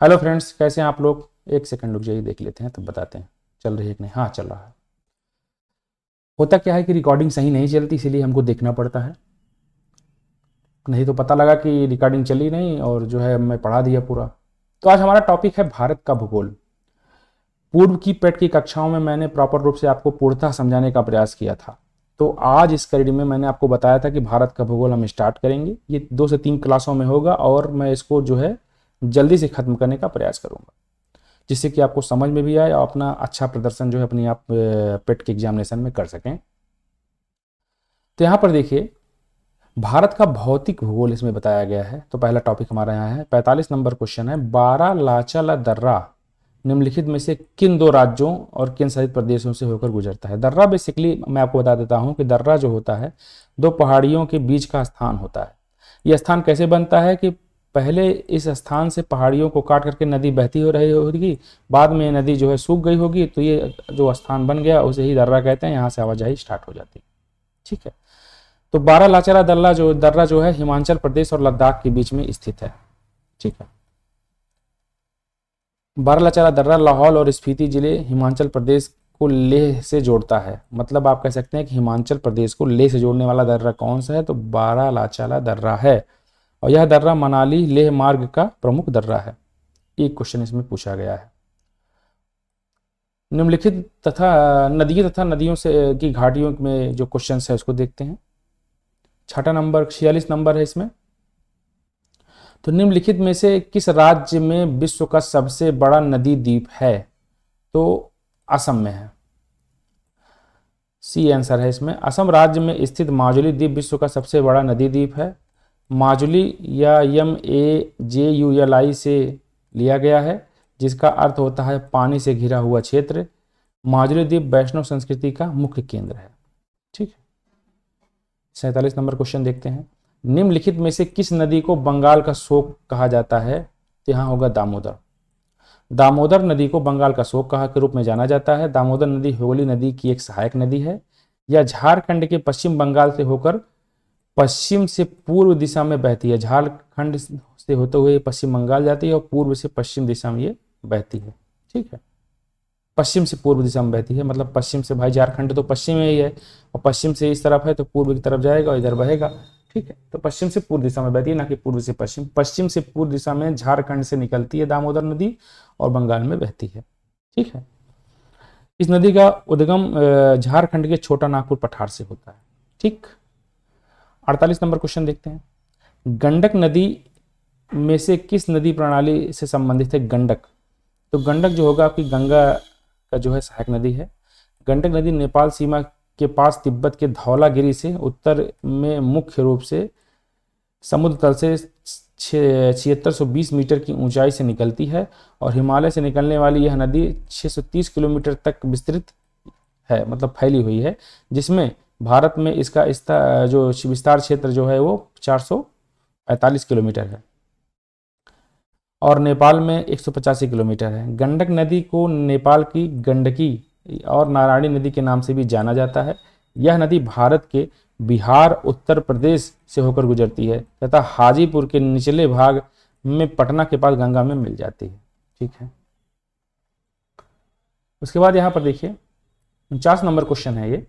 Hello friends, कैसे हैं आप लोग। एक सेकंड रुक जाइए, देख लेते हैं तब बताते हैं चल रही है कि नहीं। हाँ, चल रहा है। होता क्या है कि रिकॉर्डिंग सही नहीं चलती, इसीलिए हमको देखना पड़ता है। नहीं तो पता लगा कि रिकॉर्डिंग चली नहीं और जो है मैं पढ़ा दिया पूरा। तो आज हमारा टॉपिक है भारत का भूगोल। पूर्व की पेट की कक्षाओं में मैंने प्रॉपर रूप से आपको पूर्णतः समझाने का प्रयास किया था। तो आज इस कड़ी में मैंने आपको बताया था कि भारत का भूगोल हम स्टार्ट करेंगे। ये 2 से 3 क्लासों में होगा और मैं इसको जो है जल्दी से ख़त्म करने का प्रयास करूँगा, जिससे कि आपको समझ में भी आए और अपना अच्छा प्रदर्शन जो है अपनी आप पेट के एग्जामिनेशन में कर सकें। तो यहाँ पर देखिए, भारत का भौतिक भूगोल इसमें बताया गया है। तो पहला टॉपिक हमारा यहाँ है, 45 नंबर क्वेश्चन है, बारालाचाला दर्रा निम्नलिखित में से किन दो राज्यों और केंद्र शासित प्रदेशों से होकर गुजरता है। दर्रा बेसिकली मैं आपको बता देता हूँ कि दर्रा जो होता है दो पहाड़ियों के बीच का स्थान होता है। यह स्थान कैसे बनता है कि पहले इस स्थान से पहाड़ियों को काट करके नदी बहती हो रही होगी, बाद में नदी जो है सूख गई होगी, तो ये जो स्थान बन गया उसे ही दर्रा कहते हैं। यहाँ से आवाजाही स्टार्ट हो जाती है। ठीक है। तो बारालाचाला दर्रा जो है हिमाचल प्रदेश और लद्दाख के बीच में स्थित है। ठीक है। बारालाचाला दर्रा लाहौल और स्पीति जिले हिमाचल प्रदेश को लेह से जोड़ता है। मतलब आप कह सकते हैं कि हिमाचल प्रदेश को लेह से जोड़ने वाला दर्रा कौन सा है, तो बारालाचाला दर्रा है। और यह दर्रा मनाली लेह मार्ग का प्रमुख दर्रा है। एक क्वेश्चन इसमें पूछा गया है। निम्नलिखित तथा नदियों नदियों से की घाटियों में जो क्वेश्चन है उसको देखते हैं। छठा नंबर 46 नंबर है इसमें। तो निम्नलिखित में से किस राज्य में विश्व का सबसे बड़ा नदी द्वीप है, तो असम में है। सी आंसर है इसमें। असम राज्य में स्थित माजुली द्वीप विश्व का सबसे बड़ा नदी द्वीप है। माजुली या MAJULI से लिया गया है, जिसका अर्थ होता है पानी से घिरा हुआ क्षेत्र। माजुली द्वीप वैष्णव संस्कृति का मुख्य केंद्र है। ठीक है। 47 नंबर क्वेश्चन देखते हैं। निम्नलिखित में से किस नदी को बंगाल का शोक कहा जाता है, तो यहाँ होगा दामोदर। दामोदर नदी को बंगाल का शोक कहा के रूप में जाना जाता है। दामोदर नदी हुगली नदी की एक सहायक नदी है। यह झारखंड के पश्चिम बंगाल से होकर पश्चिम से पूर्व दिशा में बहती है। झारखंड से होते हुए पश्चिम बंगाल जाती है और पूर्व से पश्चिम दिशा में ये बहती है। ठीक है। पश्चिम से पूर्व दिशा में बहती है, मतलब पश्चिम से, भाई झारखंड तो पश्चिम में ही है और पश्चिम से इस तरफ है तो पूर्व की तरफ जाएगा और इधर बहेगा। ठीक है। तो पश्चिम से पूर्व दिशा में बहती है, ना कि पूर्व से पश्चिम। पश्चिम से पूर्व दिशा में झारखंड से निकलती है दामोदर नदी और बंगाल में बहती है। ठीक है। इस नदी का उद्गम झारखंड के छोटा नागपुर पठार से होता है। ठीक। 48 नंबर क्वेश्चन देखते हैं। गंडक नदी में से किस नदी प्रणाली से संबंधित है गंडक, तो गंडक जो होगा आपकी गंगा का जो है सहायक नदी है। गंडक नदी नेपाल सीमा के पास तिब्बत के धौलागिरी से उत्तर में मुख्य रूप से समुद्र तल से 7620 मीटर की ऊंचाई से निकलती है और हिमालय से निकलने वाली यह नदी 630 किलोमीटर तक विस्तृत है, मतलब फैली हुई है, जिसमें भारत में इसका जो विस्तार क्षेत्र जो है वो 445 किलोमीटर है और नेपाल में 185 किलोमीटर है। गंडक नदी को नेपाल की गंडकी और नारायणी नदी के नाम से भी जाना जाता है। यह नदी भारत के बिहार उत्तर प्रदेश से होकर गुजरती है तथा हाजीपुर के निचले भाग में पटना के पास गंगा में मिल जाती है। ठीक है। उसके बाद यहाँ पर देखिए 49 नंबर क्वेश्चन है ये।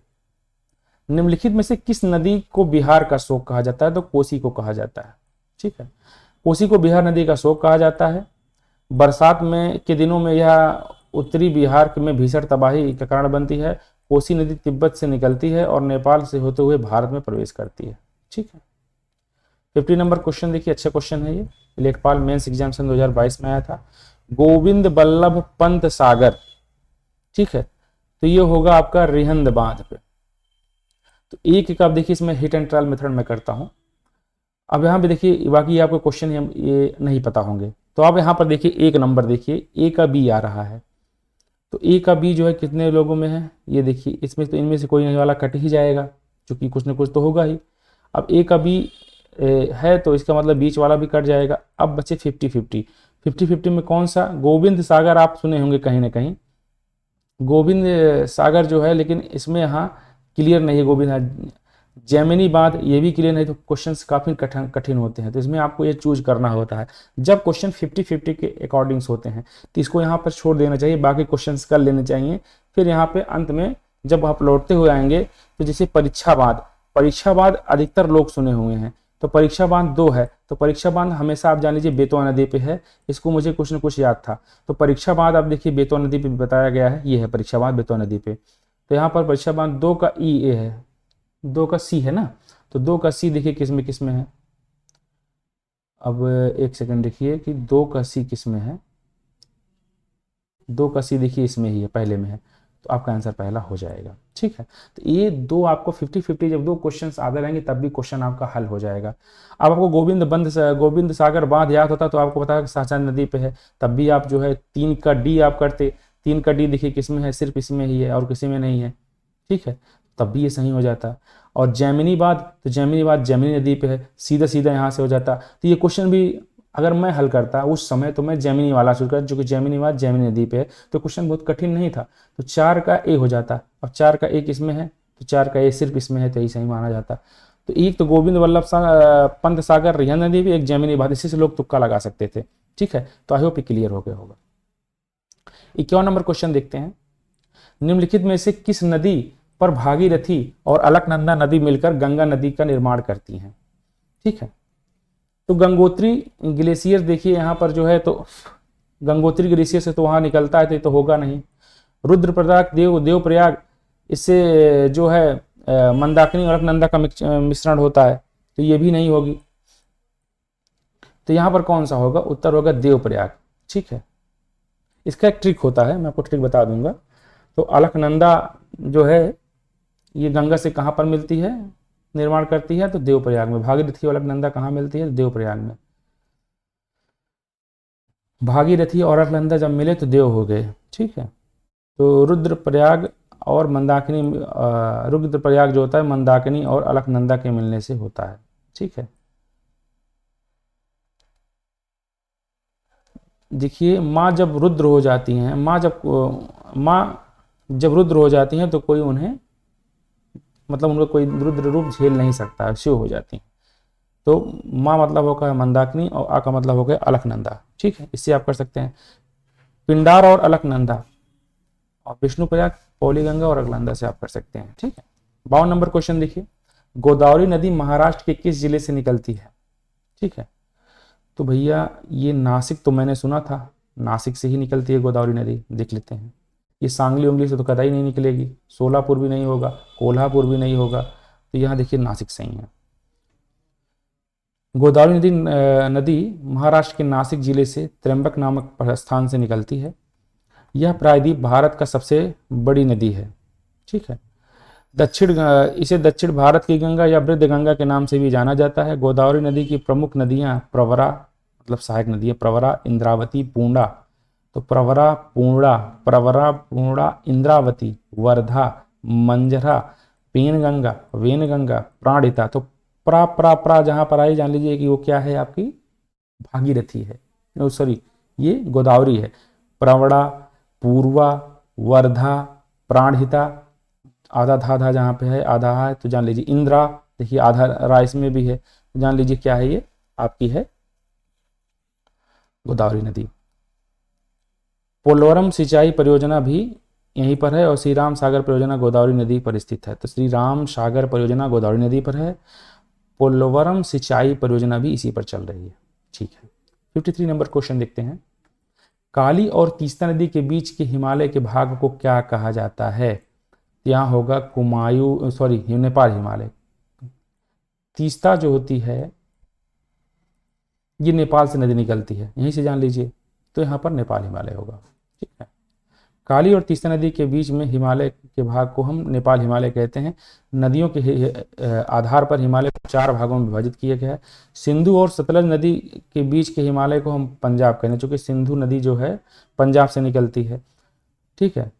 निम्नलिखित में से किस नदी को बिहार का शोक कहा जाता है, तो कोसी को कहा जाता है। ठीक है। कोसी को बिहार नदी का शोक कहा जाता है। बरसात में के दिनों में यह उत्तरी बिहार में भीषण तबाही का कारण बनती है। कोसी नदी तिब्बत से निकलती है और नेपाल से होते हुए भारत में प्रवेश करती है। ठीक है। 50 नंबर क्वेश्चन देखिए, अच्छा क्वेश्चन है ये, लेखपाल मेंस एग्जामिनेशन 2022 में आया था। गोविंद बल्लभ पंत सागर, ठीक है, तो ये होगा आपका रिहंद बांध पे। तो एक एक आप देखिए, इसमें हिट एंड ट्रायल मेथड में करता हूं। अब यहाँ पे देखिए, बाकी आपको क्वेश्चन ये नहीं पता होंगे, तो आप यहाँ पर देखिए एक नंबर देखिए, ए का बी आ रहा है। तो ए का बी जो है कितने लोगों में है, ये देखिए, इसमें तो इनमें से कोई नहीं वाला कट ही जाएगा, क्योंकि कुछ ना कुछ तो होगा ही। अब ए का बी है तो इसका मतलब बीच वाला भी कट जाएगा। अब बचे 50-50। 50-50 में कौन सा, गोविंद सागर आप सुने होंगे कहीं ना कहीं, गोविंद सागर जो है, लेकिन इसमें यहाँ क्लियर नहीं है गोविंद जैमिनी बांध, ये भी क्लियर नहीं तो क्वेश्चंस काफ़ी कठिन होते हैं, तो इसमें आपको ये चूज करना होता है। जब क्वेश्चन 50-50 के अकॉर्डिंग्स होते हैं तो इसको यहाँ पर छोड़ देना चाहिए, बाकी क्वेश्चंस कर लेने चाहिए। फिर यहाँ पे अंत में जब आप लौटते हुए आएंगे तो जैसे परीक्षा बांध अधिकतर लोग सुने हुए हैं, तो परीक्षा बांध 2 है, तो परीक्षा बांध हमेशा आप जान लीजिए बेतवा नदी पे है। इसको मुझे कुछ न कुछ याद था, तो परीक्षा बांध आप देखिए बेतवा नदी पे बताया गया है, ये है परीक्षा बांध बेतवा नदी पे। तो यहाँ पर परीक्षा बांध 2 का ई ए है, 2 का सी है ना, तो 2 का सी देखिए किस में है। अब एक सेकंड देखिए कि 2 का सी किस में है, 2 का सी देखिए इसमें ही है, पहले में है, तो आपका आंसर पहला हो जाएगा। ठीक है, तो ये 2 आपको 50-50 जब 2 क्वेश्चंस आते रहेंगे तब भी क्वेश्चन आपका हल हो जाएगा। अब आपको गोविंद सागर बांध याद होता तो आपको पता है कि शाहजहां नदी पे है, तब भी आप जो है 3 का डी आप करते। 3 का डी देखिए किस में है, सिर्फ इसमें ही है और किसी में नहीं है। ठीक है, तब भी ये सही हो जाता। और जैमिनी बांध, तो जैमिनी बांध जैमिनी नदी पे है, सीधा सीधा यहाँ से हो जाता। तो ये क्वेश्चन भी अगर मैं हल करता उस समय तो मैं जैमिनी वाला चूज करता, जो कि जैमिनी बांध जैमिनी नदी पे है, तो क्वेश्चन बहुत कठिन नहीं था, तो 4 का ए हो जाता। अब 4 का ए किसमें है, तो 4 का ए सिर्फ इसमें है, तो यही सही माना जाता। तो एक तो गोविंद वल्लभ पंत सागर रिहन नदी भी, एक जैमिनी बांध, इसी से लोग तुक्का लगा सकते थे। ठीक है, तो आई होप क्लियर हो गया होगा। 51 नंबर क्वेश्चन देखते हैं। निम्नलिखित में से किस नदी पर भागीरथी और अलकनंदा नदी मिलकर गंगा नदी का निर्माण करती हैं? ठीक है, तो गंगोत्री ग्लेशियर देखिए यहाँ पर जो है, तो गंगोत्री ग्लेशियर से तो वहां निकलता है, तो होगा नहीं। रुद्रप्रयाग देवप्रयाग, इससे जो है मंदाकिनी और अलकनंदा का मिश्रण होता है, तो ये भी नहीं होगी। तो यहाँ पर कौन सा होगा, उत्तर होगा देवप्रयाग। ठीक है, इसका एक ट्रिक होता है, मैं आपको ट्रिक बता दूंगा। तो अलकनंदा जो है ये गंगा से कहाँ पर मिलती है, निर्माण करती है, तो देवप्रयाग में। भागीरथी और अलकनंदा कहाँ मिलती है, देवप्रयाग में। भागीरथी और अलकनंदा जब मिले तो देव हो गए। ठीक है, तो रुद्रप्रयाग और मंदाकिनी, रुद्रप्रयाग जो होता है मंदाकिनी और अलकनंदा के मिलने से होता है। ठीक है, देखिए माँ जब रुद्र हो जाती हैं, माँ जब रुद्र हो जाती हैं तो कोई उन्हें, मतलब उनका कोई रुद्र रूप झेल नहीं सकता, शिव हो जाती हैं। तो माँ मतलब होगा मंदाकिनी और आ का मतलब हो गया अलकनंदा। ठीक है, इससे आप कर सकते हैं पिंडार और अलकनंदा, और विष्णुप्रयाग पौलीगंगा और अलकनंदा से आप कर सकते हैं। ठीक है, 52 नंबर क्वेश्चन देखिए। गोदावरी नदी महाराष्ट्र के किस जिले से निकलती है? ठीक है, तो भैया ये नासिक, तो मैंने सुना था नासिक से ही निकलती है गोदावरी नदी, देख लेते हैं। ये सांगली उंगली से तो कतई नहीं निकलेगी, सोलापुर भी नहीं होगा, कोल्हापुर भी नहीं होगा, तो यहाँ देखिए नासिक सही है। गोदावरी नदी महाराष्ट्र के नासिक जिले से त्र्यंबक नामक स्थान से निकलती है। यह प्रायद्वीप भारत का सबसे बड़ी नदी है। ठीक है, इसे दक्षिण भारत की गंगा या वृद्ध गंगा के नाम से भी जाना जाता है। गोदावरी नदी की प्रमुख नदियां प्रवरा, मतलब सहायक नदी है, प्रवरा, इंद्रावती, पूर्णा। तो प्रवरा, पूर्णा, इंद्रावती, वर्धा, मंजरा, पेनगंगा, वेनगंगा, प्राणहिता। तो प्रा जहां पर आई जान लीजिए कि वो क्या है, आपकी भागीरथी है, सॉरी ये गोदावरी है। प्रवरा, पूर्वा, वर्धा, प्राणहिता, आधा धाधा जहाँ पे है, आधा है, तो जान लीजिए इंद्रा, देखिए आधा रा इसमें भी है, तो जान लीजिए क्या है, ये आपकी है गोदावरी नदी। पोलवरम सिंचाई परियोजना भी यहीं पर है, और श्री राम सागर परियोजना गोदावरी नदी पर स्थित है। तो श्री राम सागर परियोजना गोदावरी नदी पर है, पोलवरम सिंचाई परियोजना भी इसी पर चल रही है। ठीक है, 53 नंबर क्वेश्चन देखते हैं। काली और तीस्ता नदी के बीच के हिमालय के भाग को क्या कहा जाता है? यहाँ होगा नेपाल हिमालय। तीस्ता जो होती है ये नेपाल से नदी निकलती है, यहीं से जान लीजिए, तो यहाँ पर नेपाल हिमालय होगा। ठीक है, काली और तीस्ता नदी के बीच में हिमालय के भाग को हम नेपाल हिमालय कहते हैं। नदियों के आधार पर हिमालय को 4 भागों में विभाजित किया गया है। सिंधु और सतलज नदी के बीच के हिमालय को हम पंजाब कहते हैं, चूंकि सिंधु नदी जो है पंजाब से निकलती है। ठीक है,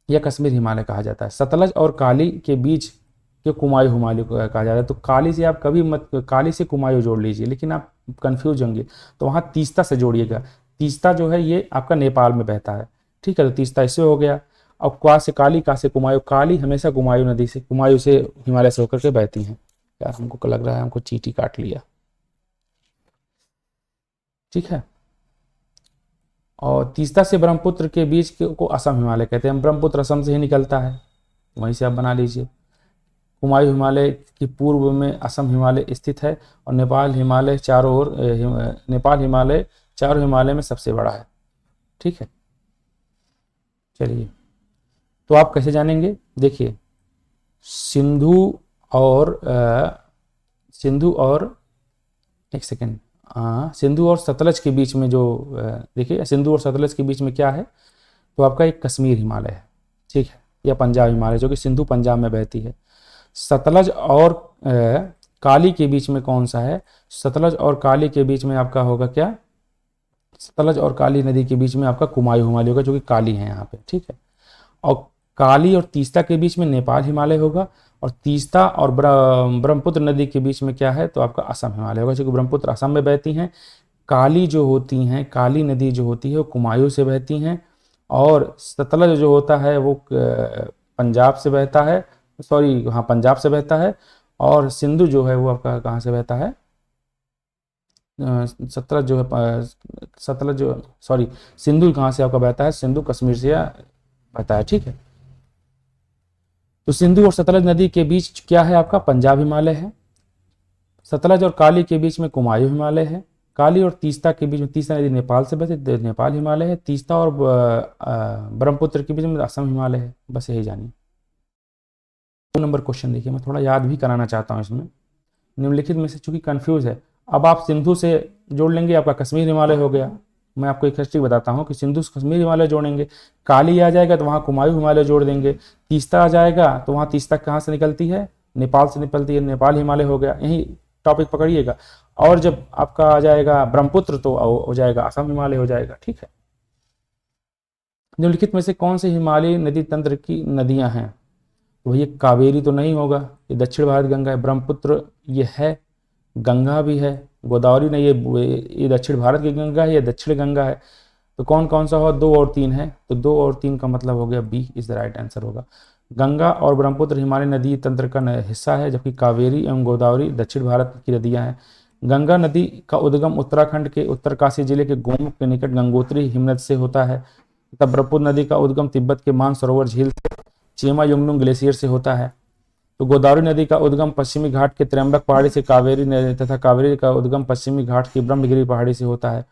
यह कश्मीर हिमालय कहा जाता है। सतलज और काली के बीच के कुमायूं हिमालय कहा जाता है। तो काली से आप कभी मत, काली से कुमायूं जोड़ लीजिए, लेकिन आप कंफ्यूज होंगे, तो वहाँ तीस्ता से जोड़िएगा। तीस्ता जो है ये आपका नेपाल में बहता है। ठीक है, तो तीस्ता इससे हो गया। और क्वा से काली, का से कुमायूं। काली हमेशा कुमायूं नदी से, कुमायूं से, हिमालय से होकर के बहती हैं। यार हमको लग रहा है हमको चींटी काट लिया। ठीक है। और तीस्ता से ब्रह्मपुत्र के बीच को असम हिमालय कहते हैं। ब्रह्मपुत्र असम से ही निकलता है, वहीं से आप बना लीजिए। कुमायूं हिमालय की पूर्व में असम हिमालय स्थित है और नेपाल हिमालय चारों ओर, नेपाल हिमालय चारों हिमालय में सबसे बड़ा है। ठीक है, चलिए तो आप कैसे जानेंगे, देखिए सिंधु और एक सेकेंड, सिंधु और सतलज के बीच में जो देखिए सिंधु और सतलज के बीच में क्या है, तो आपका एक कश्मीर हिमालय है। ठीक है, या पंजाब हिमालय, जो कि सिंधु पंजाब में बहती है। सतलज और काली के बीच में कौन सा है, सतलज और काली के बीच में आपका होगा क्या, सतलज और काली नदी के बीच में आपका कुमायूं हिमालय होगा, जो कि काली है यहाँ पे। ठीक है, और काली और तीस्ता के बीच में नेपाल हिमालय होगा, और तीस्ता और ब्रह्मपुत्र नदी के बीच में क्या है, तो आपका असम हिमालय होगा, क्योंकि ब्रह्मपुत्र असम में बहती हैं। काली जो होती हैं, काली नदी जो होती है वो कुमायूं से बहती हैं, और सतलज जो होता है वो पंजाब से बहता है, सॉरी हाँ पंजाब से बहता है। और सिंधु जो है वो आपका कहाँ से बहता है, सतलज जो है, सतलज जो सॉरी सिंधु कहाँ से आपका बहता है, सिंधु कश्मीर से बहता है। ठीक है, तो सिंधु और सतलज नदी के बीच क्या है आपका, पंजाब हिमालय है। सतलज और काली के बीच में कुमायूं हिमालय है। काली और तीस्ता के बीच में, तीस्ता नदी नेपाल से बहती, नेपाल हिमालय है। तीस्ता और ब्रह्मपुत्र के बीच में असम हिमालय है। बस यही जानिए। 2 नंबर क्वेश्चन देखिए, मैं थोड़ा याद भी कराना चाहता हूँ इसमें, निम्नलिखित में से चूंकि कंफ्यूज है। अब आप सिंधु से जोड़ लेंगे, आपका कश्मीर हिमालय हो गया। मैं आपको एक हिस्ट्री बताता हूँ कि सिंधु से कश्मीर हिमालय जोड़ेंगे, काली आ जाएगा तो वहाँ कुमायूं हिमालय जोड़ देंगे। तीस्ता आ जाएगा तो वहाँ तीस्ता कहाँ से निकलती है, नेपाल से निकलती है, नेपाल हिमालय हो गया। यही टॉपिक पकड़िएगा। और जब आपका आ जाएगा ब्रह्मपुत्र तो हो जाएगा असम हिमालय हो जाएगा। ठीक है, निम्नलिखित में से कौन से हिमालयी नदी तंत्र की नदियां हैं, तो भैया कावेरी तो नहीं होगा, ये दक्षिण भारत गंगा है। ब्रह्मपुत्र ये है, गंगा भी है, गोदावरी नहीं, ये दक्षिण भारत की गंगा है, ये दक्षिण गंगा है। तो कौन कौन सा होगा, 2 और 3 है, तो 2 और 3 का मतलब हो गया B is the right answer होगा। गंगा और ब्रह्मपुत्र हिमालय नदी तंत्र का हिस्सा है, जबकि कावेरी एवं गोदावरी दक्षिण भारत की नदियां हैं। गंगा नदी का उद्गम उत्तराखंड के उत्तरकाशी जिले के गोमुख के निकट गंगोत्री हिमनद से होता है, तथा ब्रह्मपुत्र नदी का उद्गम तिब्बत के मानसरोवर झील से चेमा युंगनुंग ग्लेशियर से होता है। तो गोदावरी नदी का उद्गम पश्चिमी घाट के त्र्यंबक पहाड़ी से, तथा कावेरी का उद्गम पश्चिमी घाट की ब्रह्मगिरी पहाड़ी से होता है।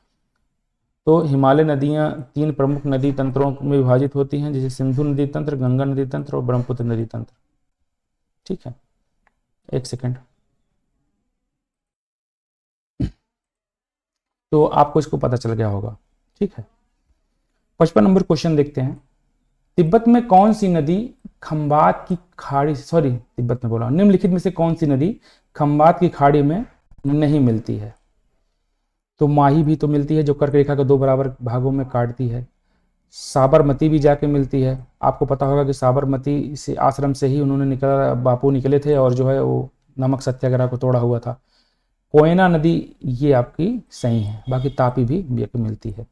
तो हिमालय नदियां 3 प्रमुख नदी तंत्रों में विभाजित होती हैं, जैसे सिंधु नदी तंत्र, गंगा नदी तंत्र और ब्रह्मपुत्र नदी तंत्र। ठीक है, एक सेकंड। तो आपको इसको पता चल गया होगा। ठीक है, 55 नंबर क्वेश्चन देखते हैं। तिब्बत में कौन सी नदी खंबात की खाड़ी, सॉरी तिब्बत में बोला, निम्नलिखित में से कौन सी नदी खंबात की खाड़ी में नहीं मिलती है, तो माही भी तो मिलती है, जो कर्क रेखा के 2 बराबर भागों में काटती है। साबरमती भी जाके मिलती है। आपको पता होगा कि साबरमती से आश्रम से ही उन्होंने बापू निकले थे और जो है वो नमक सत्याग्रह को तोड़ा हुआ था। कोयना नदी ये आपकी सही है, बाकी तापी भी मिलती है।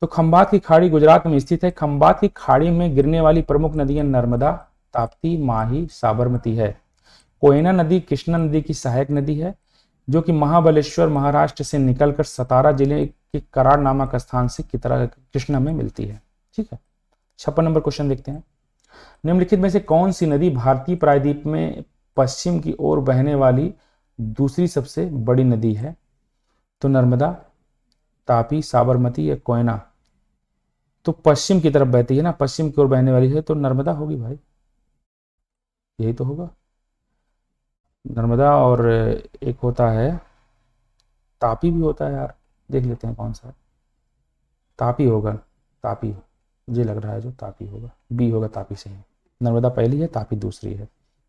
तो खंबात की खाड़ी गुजरात में स्थित है। खंबात की खाड़ी में गिरने वाली प्रमुख नदियां नर्मदा, ताप्ती, माही, साबरमती है। कोयना नदी कृष्णा नदी की सहायक नदी है, जो कि महाबलेश्वर महाराष्ट्र से निकलकर सतारा जिले के कराड़ नामक स्थान से कृष्णा में मिलती है। ठीक है, 56 नंबर क्वेश्चन देखते हैं। निम्नलिखित में से कौन सी नदी भारतीय प्रायद्वीप में पश्चिम की ओर बहने वाली दूसरी सबसे बड़ी नदी है, तो नर्मदा, तापी, साबरमती या कोयना। तो पश्चिम की तरफ बहती है ना, पश्चिम की ओर बहने वाली है, तो नर्मदा होगी भाई, यही तो होगा नर्मदा। और एक होता है तापी भी होता है यार, देख लेते हैं कौन सा है। तापी होगा, तापी मुझे लग रहा है जो तापी होगा, बी होगा, तापी सही है। नर्मदा पहली है, तापी दूसरी है।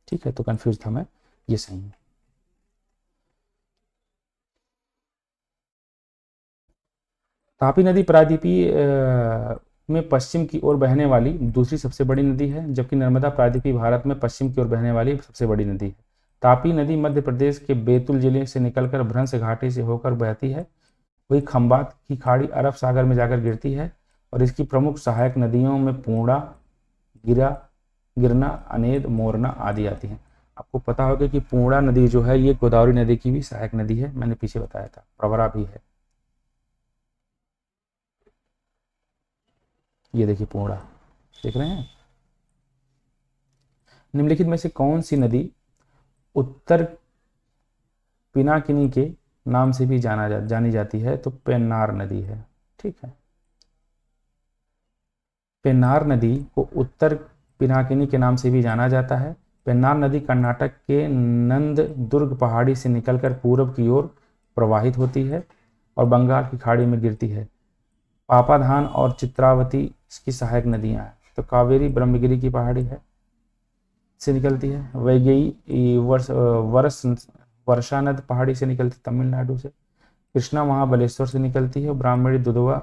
ठीक है, तो कंफ्यूज था मैं, ये सही है। तापी नदी प्रायद्वीपीय में पश्चिम की ओर बहने वाली दूसरी सबसे बड़ी नदी है, जबकि नर्मदा प्रायद्वीपीय भारत में पश्चिम की ओर बहने वाली सबसे बड़ी नदी है। तापी नदी मध्य प्रदेश के बैतूल जिले से निकलकर भ्रंश घाटी से होकर बहती है। वही खंबात की खाड़ी अरब सागर में जाकर गिरती है, और इसकी प्रमुख सहायक नदियों में पूर्णा, गिरा, गिरना, अनेद, मोरना आदि आती हैं। आपको पता होगा कि पूर्णा नदी जो है ये गोदावरी नदी की भी सहायक नदी है, मैंने पीछे बताया था, प्रवरा भी है। ये देखिए पूर्णा, देख रहे हैं। निम्नलिखित में से कौन सी नदी उत्तर पिनाकिनी के नाम से भी जानी जाती है? तो पेन्नार नदी है। ठीक है, पेन्नार नदी को उत्तर पिनाकिनी के नाम से भी जाना जाता है। पेन्नार नदी कर्नाटक के नंद दुर्ग पहाड़ी से निकलकर पूर्व की ओर प्रवाहित होती है और बंगाल की खाड़ी में गिरती है। पापाधान और चित्रावती इसकी सहायक नदियां हैं। तो कावेरी ब्रह्मगिरी की पहाड़ी है से निकलती है। वैगई वर्षानद पहाड़ी से निकलती तमिलनाडु से। कृष्णा महाबलेश्वर से निकलती है। ब्राह्मणी दुधवा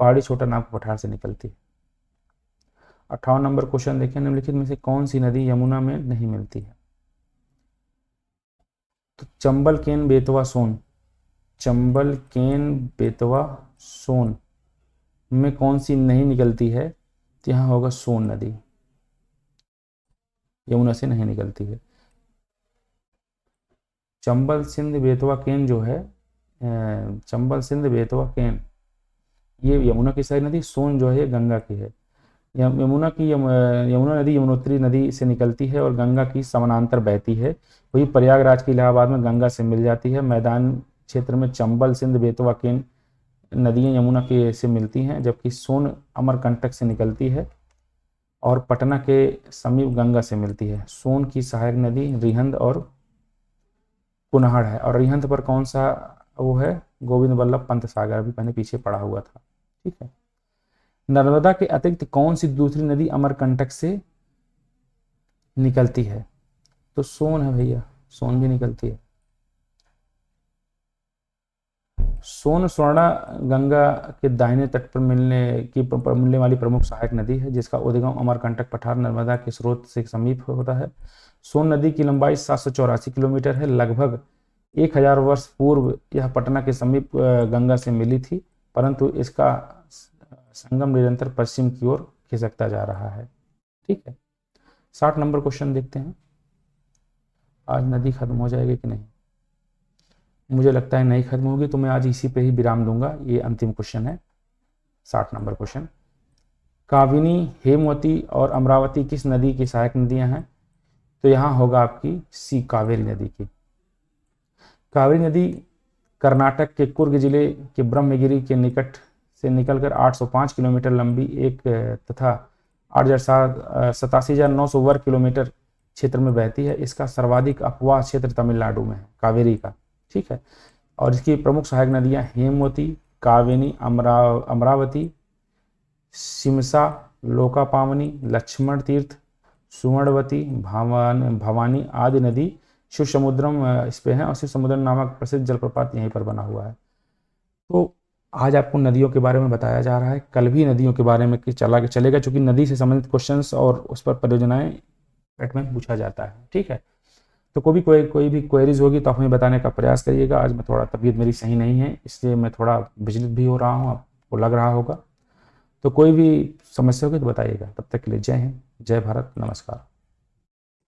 पहाड़ी छोटा नागपुर पठार से निकलती है। 58 नंबर क्वेश्चन देखें, निम्नलिखित में से कौन सी नदी यमुना में नहीं मिलती है? तो चंबल, केन, बेतवा, सोन। चंबल, केन, बेतवा, सोन में कौन सी नहीं निकलती है? तो यहां होगा सोन नदी, यमुना से नहीं निकलती है। चंबल, सिंध, बेतवा, केन जो है, चंबल, सिंध, बेतवा, केन ये यमुना की सहायक नदी। सोन जो है गंगा की है। यमुना नदी यमुनोत्री नदी से निकलती है और गंगा की समानांतर बहती है। वही प्रयागराज की इलाहाबाद में गंगा से मिल जाती है। मैदान क्षेत्र में चंबल, सिंध, बेतवा, केन नदियां यमुना के से मिलती हैं, जबकि सोन अमरकंटक से निकलती है और पटना के समीप गंगा से मिलती है। सोन की सहायक नदी रिहंद और कुनहड़ है। और रिहंद पर कौन सा वो है? गोविंद वल्लभ पंत सागर, अभी मैंने पीछे पढ़ा हुआ था। ठीक है। नर्मदा के अतिरिक्त कौन सी दूसरी नदी अमरकंटक से निकलती है? तो सोन है भैया, सोन भी निकलती है। सोन स्वर्णा गंगा के दाहिने तट पर मिलने वाली प्रमुख सहायक नदी है, जिसका उद्गम अमरकंटक पठार नर्मदा के स्रोत से समीप होता है। सोन नदी की लंबाई 784 किलोमीटर है। लगभग 1000 वर्ष पूर्व यह पटना के समीप गंगा से मिली थी, परंतु इसका संगम निरंतर पश्चिम की ओर खिसकता जा रहा है। ठीक है। 60 नंबर क्वेश्चन देखते हैं। आज नदी खत्म हो जाएगी कि नहीं? मुझे लगता है नहीं खत्म होगी, तो मैं आज इसी पे ही विराम दूंगा। ये अंतिम क्वेश्चन है, 60 नंबर क्वेश्चन। काविनी, हेमवती और अमरावती किस नदी की सहायक नदियां हैं? तो यहां होगा आपकी सी, कावेरी नदी की। कावेरी नदी कर्नाटक के कुर्ग जिले के ब्रह्मगिरी के निकट से निकलकर 805 किलोमीटर लंबी एक तथा 87,900 वर्ग किलोमीटर क्षेत्र में बहती है। इसका सर्वाधिक अपवाह क्षेत्र तमिलनाडु में है, कावेरी का। ठीक है। और इसकी प्रमुख सहायक नदियां हेमवती, कावेरी, अमरावती, सिमसा, लोकापावनी, लक्ष्मण तीर्थ, सुवर्णवती, भवानी आदि नदी शिव समुद्रम इस पे है और शिव समुद्रम नामक प्रसिद्ध जलप्रपात यहीं पर बना हुआ है। तो आज आपको नदियों के बारे में बताया जा रहा है। कल भी नदियों के बारे में चलेगा, चूंकि नदी से संबंधित क्वेश्चंस और उस पर परियोजनाएं पेट में पूछा जाता है। ठीक है। तो कोई भी क्वेरीज होगी तो आप हमें बताने का प्रयास करिएगा। आज मैं थोड़ा तबीयत मेरी सही नहीं है, इसलिए मैं थोड़ा विचलित भी हो रहा हूँ, आपको लग रहा होगा। तो कोई भी समस्या होगी तो बताइएगा। तब तक के लिए जय हिंद, जय भारत, नमस्कार।